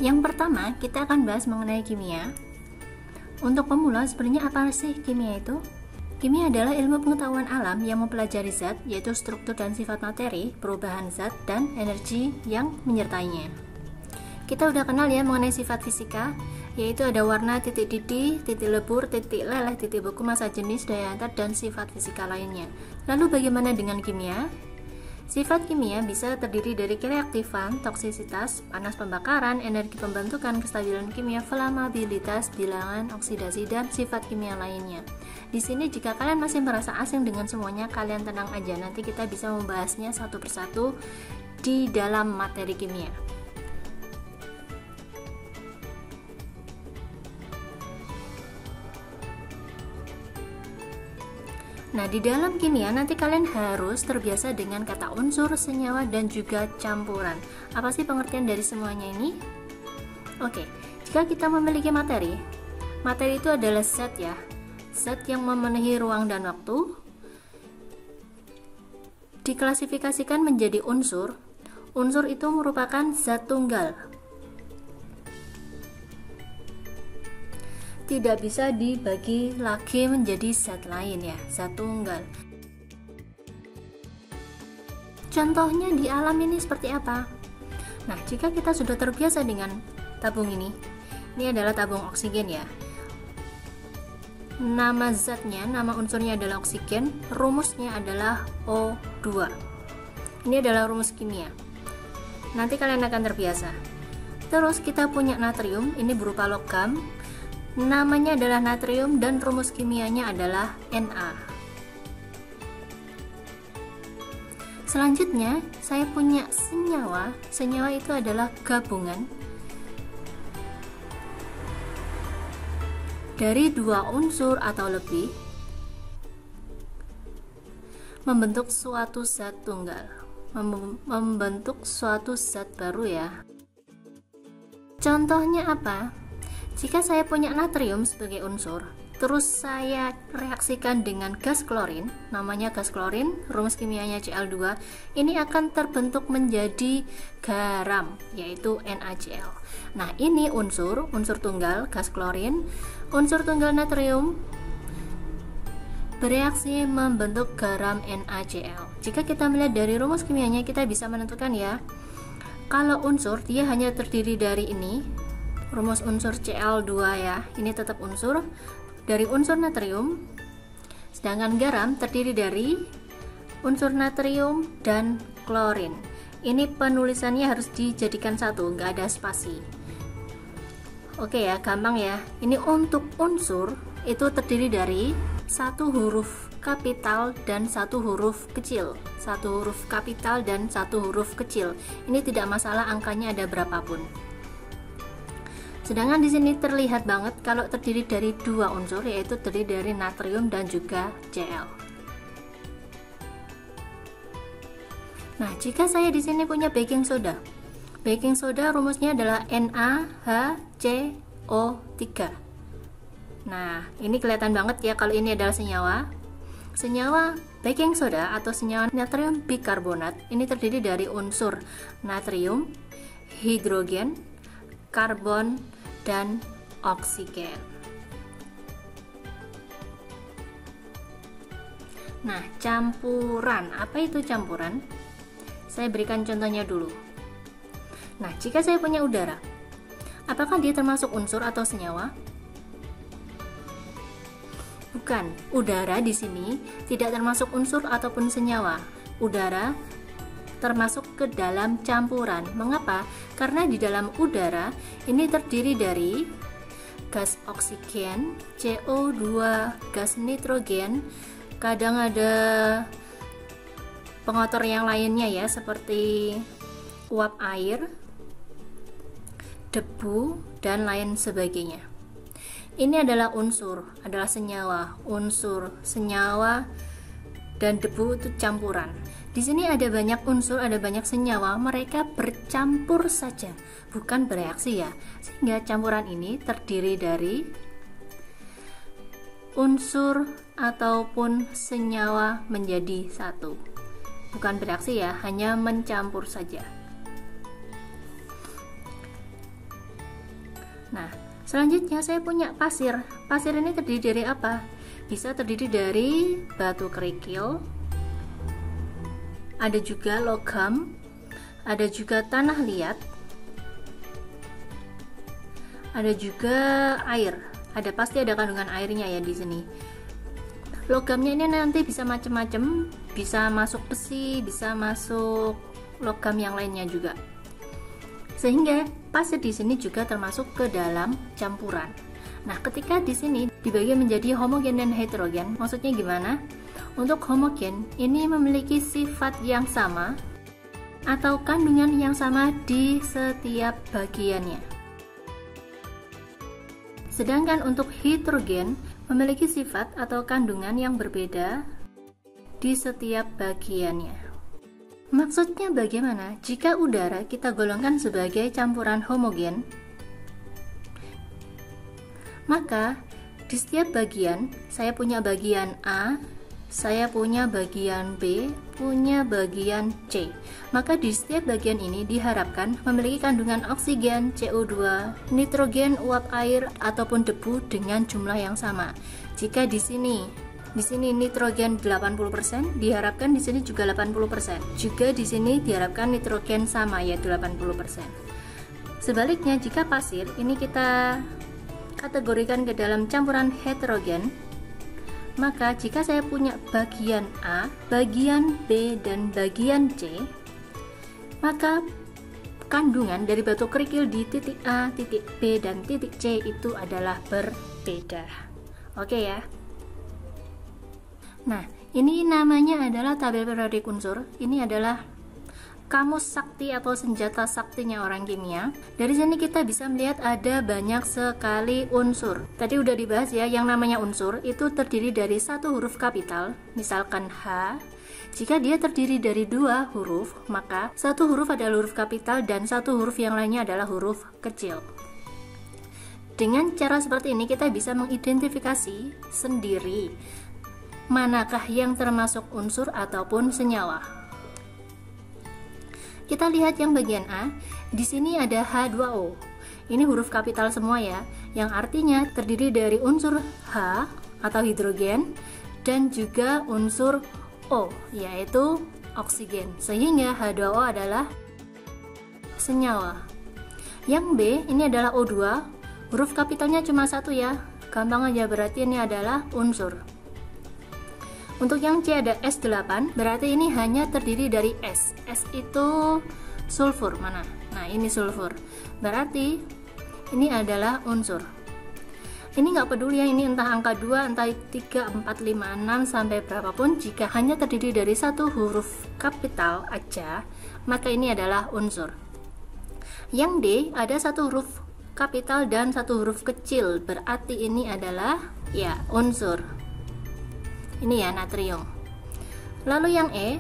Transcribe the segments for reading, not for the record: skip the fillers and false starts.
Yang pertama, kita akan bahas mengenai kimia. Untuk pemula, sebenarnya apa sih kimia itu? Kimia adalah ilmu pengetahuan alam yang mempelajari zat, yaitu struktur dan sifat materi, perubahan zat, dan energi yang menyertainya. Kita udah kenal ya mengenai sifat fisika, yaitu ada warna, titik didih, titik lebur, titik leleh, titik beku, massa jenis, daya antar, dan sifat fisika lainnya. Lalu bagaimana dengan kimia? Sifat kimia bisa terdiri dari kereaktifan, toksisitas, panas pembakaran, energi pembentukan, kestabilan kimia, flammabilitas, bilangan, oksidasi, dan sifat kimia lainnya. Di sini jika kalian masih merasa asing dengan semuanya, kalian tenang aja, nanti kita bisa membahasnya satu persatu di dalam materi kimia. Nah, di dalam kimia nanti kalian harus terbiasa dengan kata unsur, senyawa, dan juga campuran. Apa sih pengertian dari semuanya ini? Oke, jika kita memiliki materi itu adalah zat ya, zat yang memenuhi ruang dan waktu, diklasifikasikan menjadi unsur. Unsur itu merupakan zat tunggal, tidak bisa dibagi lagi menjadi zat lain ya, zat tunggal. Contohnya di alam ini seperti apa? Nah, jika kita sudah terbiasa dengan tabung ini adalah tabung oksigen ya. Nama zatnya, nama unsurnya adalah oksigen, rumusnya adalah O2. Ini adalah rumus kimia. Nanti kalian akan terbiasa. Terus kita punya natrium, ini berupa logam. Namanya adalah natrium dan rumus kimianya adalah Na. Selanjutnya, saya punya senyawa. Senyawa itu adalah gabungan dari dua unsur atau lebih membentuk suatu zat tunggal, membentuk suatu zat baru ya. Contohnya apa? Jika saya punya natrium sebagai unsur, terus saya reaksikan dengan gas klorin, namanya gas klorin, rumus kimianya Cl2, ini akan terbentuk menjadi garam, yaitu NaCl. Nah, ini unsur tunggal, gas klorin, unsur tunggal natrium, bereaksi membentuk garam NaCl. Jika kita melihat dari rumus kimianya, kita bisa menentukan ya, kalau unsur, dia hanya terdiri dari ini, rumus unsur Cl2 ya, ini tetap unsur dari unsur natrium, sedangkan garam terdiri dari unsur natrium dan klorin. Ini penulisannya harus dijadikan satu, nggak ada spasi. Oke ya, gampang ya. Ini untuk unsur itu terdiri dari satu huruf kapital dan satu huruf kecil, satu huruf kapital dan satu huruf kecil. Ini tidak masalah angkanya ada berapapun. Sedangkan di sini terlihat banget kalau terdiri dari dua unsur, yaitu terdiri dari natrium dan juga Cl. Nah, jika saya di sini punya baking soda. Baking soda rumusnya adalah NaHCO3. Nah, ini kelihatan banget ya kalau ini adalah senyawa. Senyawa baking soda atau senyawa natrium bikarbonat ini terdiri dari unsur natrium, hidrogen, karbon, dan oksigen. Nah, campuran. Apa itu campuran? Saya berikan contohnya dulu. Nah, jika saya punya udara, apakah dia termasuk unsur atau senyawa? Bukan. Udara di sini tidak termasuk unsur ataupun senyawa. Udara termasuk ke dalam campuran. Mengapa? Karena di dalam udara ini terdiri dari gas oksigen, CO2, gas nitrogen, kadang ada pengotor yang lainnya ya, seperti uap air, debu, dan lain sebagainya. Ini adalah unsur, adalah senyawa. Unsur, senyawa, dan debu itu campuran. Di sini ada banyak unsur, ada banyak senyawa, mereka bercampur saja, bukan bereaksi ya. Sehingga campuran ini terdiri dari unsur ataupun senyawa menjadi satu. Bukan bereaksi ya, hanya mencampur saja. Nah, selanjutnya saya punya pasir. Pasir ini terdiri dari apa? Bisa terdiri dari batu kerikil, ada juga logam, ada juga tanah liat, ada juga air. Pasti ada kandungan airnya ya di sini. Logamnya ini nanti bisa macam-macam, bisa masuk besi, bisa masuk logam yang lainnya juga. Sehingga pasir di sini juga termasuk ke dalam campuran. Nah, ketika di sini dibagi menjadi homogen dan heterogen, maksudnya gimana? Untuk homogen ini memiliki sifat yang sama atau kandungan yang sama di setiap bagiannya. Sedangkan untuk heterogen memiliki sifat atau kandungan yang berbeda di setiap bagiannya. Maksudnya bagaimana? Jika udara kita golongkan sebagai campuran homogen, maka di setiap bagian, saya punya bagian A, saya punya bagian B, punya bagian C. Maka di setiap bagian ini diharapkan memiliki kandungan oksigen, CO2, nitrogen, uap air, ataupun debu dengan jumlah yang sama. Jika di sini nitrogen 80%, diharapkan di sini juga 80%. Juga di sini diharapkan nitrogen sama, yaitu 80%. Sebaliknya, jika pasir ini kita kategorikan ke dalam campuran heterogen, maka jika saya punya bagian A, bagian B, dan bagian C, maka kandungan dari batu kerikil di titik A, titik B, dan titik C itu adalah berbeda. Oke ya. Nah, ini namanya adalah tabel periodik unsur. Ini adalah kamus sakti atau senjata saktinya orang kimia. Dari sini kita bisa melihat ada banyak sekali unsur. Tadi udah dibahas ya, yang namanya unsur itu terdiri dari satu huruf kapital, misalkan H. Jika dia terdiri dari dua huruf, maka satu huruf adalah huruf kapital dan satu huruf yang lainnya adalah huruf kecil. Dengan cara seperti ini kita bisa mengidentifikasi sendiri manakah yang termasuk unsur ataupun senyawa. Kita lihat yang bagian A. Di sini ada H2O. Ini huruf kapital semua ya, yang artinya terdiri dari unsur H atau hidrogen dan juga unsur O, yaitu oksigen. Sehingga H2O adalah senyawa. Yang B ini adalah O2. Huruf kapitalnya cuma satu ya. Gampang aja, berarti ini adalah unsur. Untuk yang C ada S8, berarti ini hanya terdiri dari S. S itu sulfur, mana? Nah, ini sulfur. Berarti ini adalah unsur. Ini nggak peduli ya, ini entah angka 2, entah 3, 4, 5, 6, sampai berapapun, jika hanya terdiri dari satu huruf kapital aja, maka ini adalah unsur. Yang D ada satu huruf kapital dan satu huruf kecil, berarti ini adalah ya unsur. Ini ya natrium. Lalu yang E,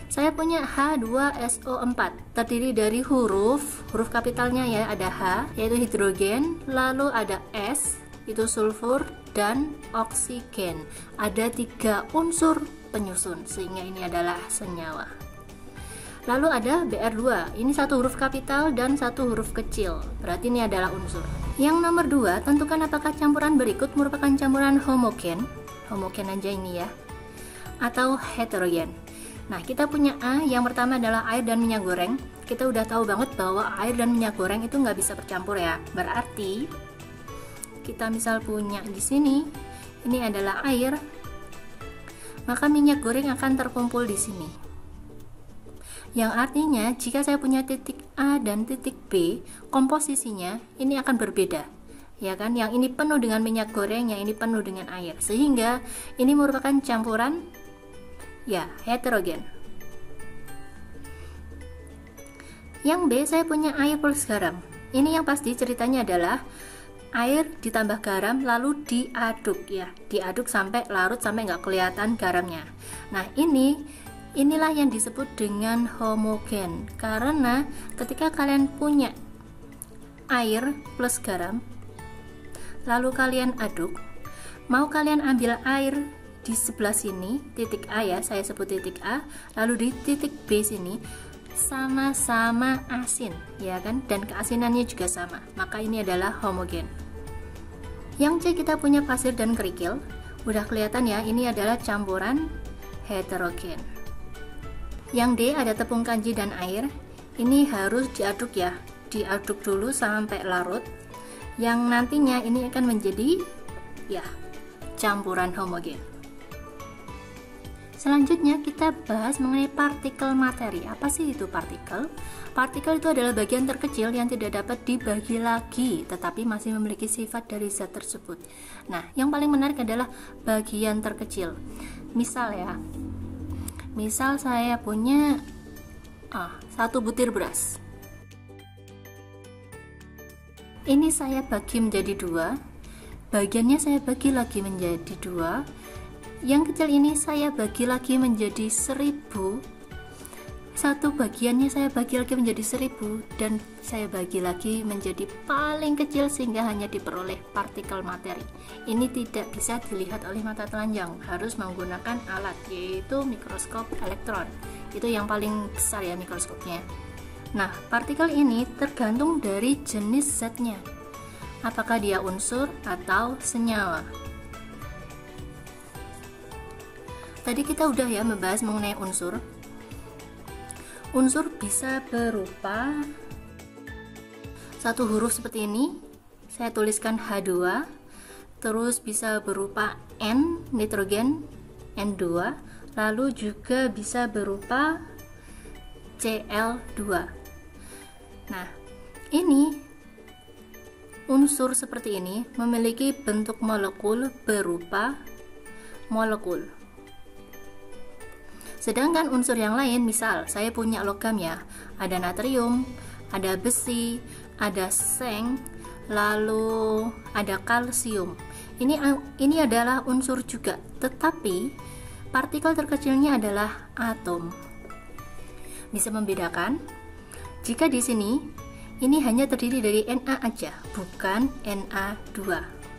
saya punya H2SO4, terdiri dari huruf kapitalnya ya, ada H yaitu hidrogen, lalu ada S itu sulfur, dan oksigen. Ada 3 unsur penyusun, sehingga ini adalah senyawa. Lalu ada Br2, ini satu huruf kapital dan satu huruf kecil, berarti ini adalah unsur. Yang nomor 2, tentukan apakah campuran berikut merupakan campuran homogen aja ini ya, atau heterogen. Nah, kita punya A, yang pertama adalah air dan minyak goreng. Kita udah tahu banget bahwa air dan minyak goreng itu nggak bisa bercampur ya. Berarti kita misal punya di sini, ini adalah air, maka minyak goreng akan terkumpul di sini. Yang artinya jika saya punya titik A dan titik B, komposisinya ini akan berbeda. Ya kan, yang ini penuh dengan minyak goreng, yang ini penuh dengan air, sehingga ini merupakan campuran ya heterogen. Yang B, saya punya air plus garam. Ini yang pasti ceritanya adalah air ditambah garam lalu diaduk ya, diaduk sampai larut, sampai nggak kelihatan garamnya. Nah, inilah yang disebut dengan homogen, karena ketika kalian punya air plus garam lalu kalian aduk, mau kalian ambil air di sebelah sini, titik A ya, saya sebut titik A, lalu di titik B sini, sama-sama asin, ya kan? Dan keasinannya juga sama, maka ini adalah homogen. Yang C kita punya pasir dan kerikil, udah kelihatan ya, ini adalah campuran heterogen. Yang D ada tepung kanji dan air, ini harus diaduk ya, diaduk dulu sampai larut, yang nantinya ini akan menjadi ya campuran homogen. Selanjutnya kita bahas mengenai partikel materi. Apa sih itu partikel? Partikel itu adalah bagian terkecil yang tidak dapat dibagi lagi, tetapi masih memiliki sifat dari zat tersebut. Nah, yang paling menarik adalah bagian terkecil. Misal ya, misal saya punya 1 butir beras. Ini saya bagi menjadi 2, bagiannya saya bagi lagi menjadi 2. Yang kecil ini saya bagi lagi menjadi 1000, satu bagiannya saya bagi lagi menjadi 1000, dan saya bagi lagi menjadi paling kecil sehingga hanya diperoleh partikel materi. Ini tidak bisa dilihat oleh mata telanjang, harus menggunakan alat, yaitu mikroskop elektron. Itu yang paling besar ya mikroskopnya. Nah, partikel ini tergantung dari jenis zatnya, apakah dia unsur atau senyawa. Tadi kita udah ya membahas mengenai unsur. Unsur bisa berupa satu huruf seperti ini, saya tuliskan H2, terus bisa berupa N, nitrogen, N2, lalu juga bisa berupa Cl2. Nah, ini unsur seperti ini memiliki bentuk molekul berupa molekul. Sedangkan unsur yang lain, misal saya punya logam ya, ada natrium, ada besi, ada seng, lalu ada kalsium. Ini adalah unsur juga, tetapi partikel terkecilnya adalah atom. Bisa membedakan jika di sini ini hanya terdiri dari Na aja, bukan Na2.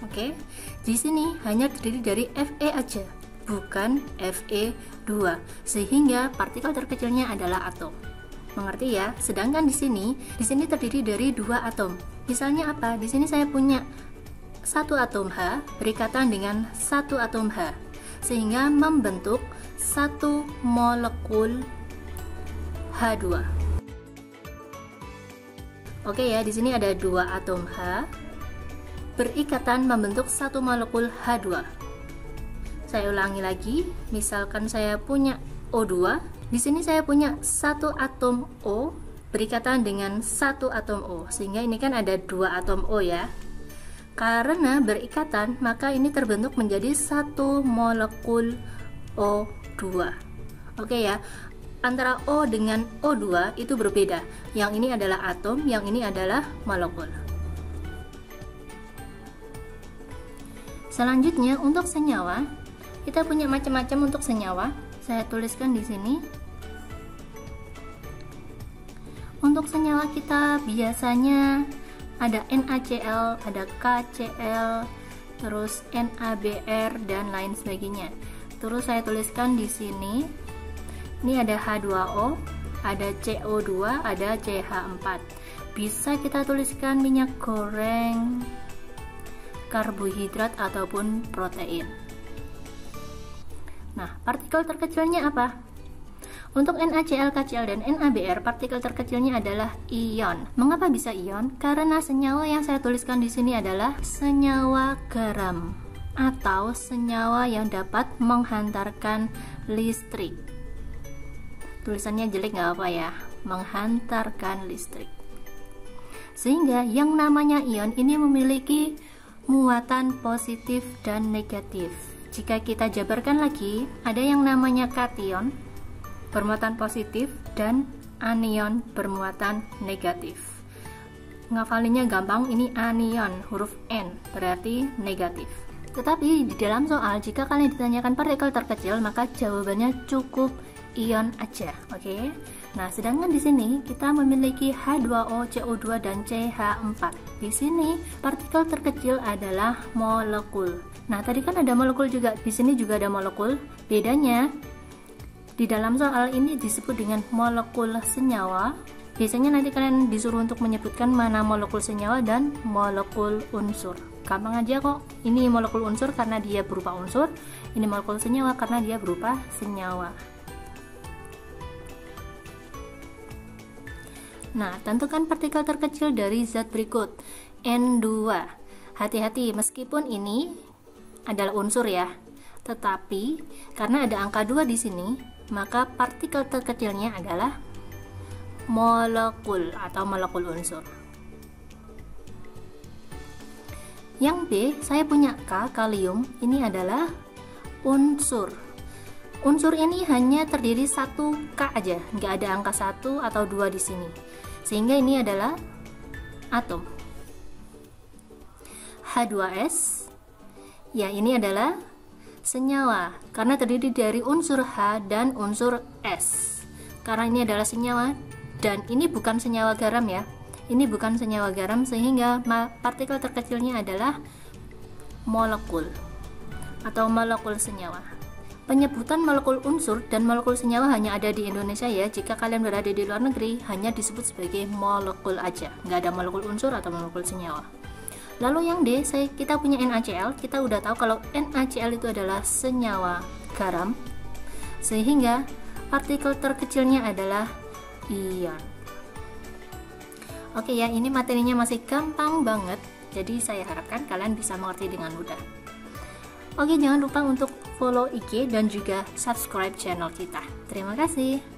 Oke. Di sini hanya terdiri dari Fe aja, bukan Fe2, sehingga partikel terkecilnya adalah atom. Mengerti ya? Sedangkan di sini terdiri dari 2 atom. Misalnya apa? Di sini saya punya 1 atom H berikatan dengan 1 atom H, sehingga membentuk 1 molekul H2. Oke ya, di sini ada 2 atom H berikatan membentuk 1 molekul H2. Saya ulangi lagi, misalkan saya punya O2, di sini saya punya 1 atom O berikatan dengan 1 atom O, sehingga ini kan ada 2 atom O ya. Karena berikatan, maka ini terbentuk menjadi 1 molekul O2. Oke ya, antara O dengan O2 itu berbeda. Yang ini adalah atom, yang ini adalah molekul. Selanjutnya untuk senyawa, kita punya macam-macam untuk senyawa. Saya tuliskan di sini. Untuk senyawa kita biasanya ada NaCl, ada KCl, terus NaBr dan lain sebagainya. Terus saya tuliskan di sini. Ini ada H2O, ada CO2, ada CH4. Bisa kita tuliskan minyak goreng, karbohidrat ataupun protein. Nah, partikel terkecilnya apa? Untuk NaCl, KCl, dan NaBr, partikel terkecilnya adalah ion. Mengapa bisa ion? Karena senyawa yang saya tuliskan di sini adalah senyawa garam atau senyawa yang dapat menghantarkan listrik. Tulisannya jelek nggak apa ya, menghantarkan listrik. Sehingga yang namanya ion ini memiliki muatan positif dan negatif. Jika kita jabarkan lagi, ada yang namanya kation bermuatan positif dan anion bermuatan negatif. Ngafalinya gampang, ini anion, huruf N berarti negatif. Tetapi di dalam soal, jika kalian ditanyakan partikel terkecil, maka jawabannya cukup ion aja, oke? Nah, sedangkan di sini kita memiliki H2O, CO2, dan CH4. Di sini partikel terkecil adalah molekul. Nah, tadi kan ada molekul juga, di sini juga ada molekul. Bedanya Di dalam soal ini disebut dengan molekul senyawa. Biasanya nanti kalian disuruh untuk menyebutkan mana molekul senyawa dan molekul unsur. Gampang aja kok. Ini molekul unsur karena dia berupa unsur, ini molekul senyawa karena dia berupa senyawa. Nah, tentukan partikel terkecil dari zat berikut. N2. Hati-hati, meskipun ini adalah unsur ya, tetapi karena ada angka 2 di sini, maka partikel terkecilnya adalah molekul atau molekul unsur. Yang B, saya punya K, kalium, ini adalah unsur. Unsur ini hanya terdiri 1 K aja, nggak ada angka 1 atau 2 di sini. Sehingga ini adalah atom. H2S, ya ini adalah senyawa karena terdiri dari unsur H dan unsur S. Karena ini adalah senyawa dan ini bukan senyawa garam ya. Ini bukan senyawa garam sehingga partikel terkecilnya adalah molekul atau molekul senyawa. Penyebutan molekul unsur dan molekul senyawa hanya ada di Indonesia ya. Jika kalian berada di luar negeri hanya disebut sebagai molekul aja, nggak ada molekul unsur atau molekul senyawa. Lalu yang D, kita punya NaCl. Kita udah tahu kalau NaCl itu adalah senyawa garam, sehingga partikel terkecilnya adalah ion. Oke ya, ini materinya masih gampang banget, jadi saya harapkan kalian bisa mengerti dengan mudah. Oke, jangan lupa untuk follow IG dan juga subscribe channel kita. Terima kasih.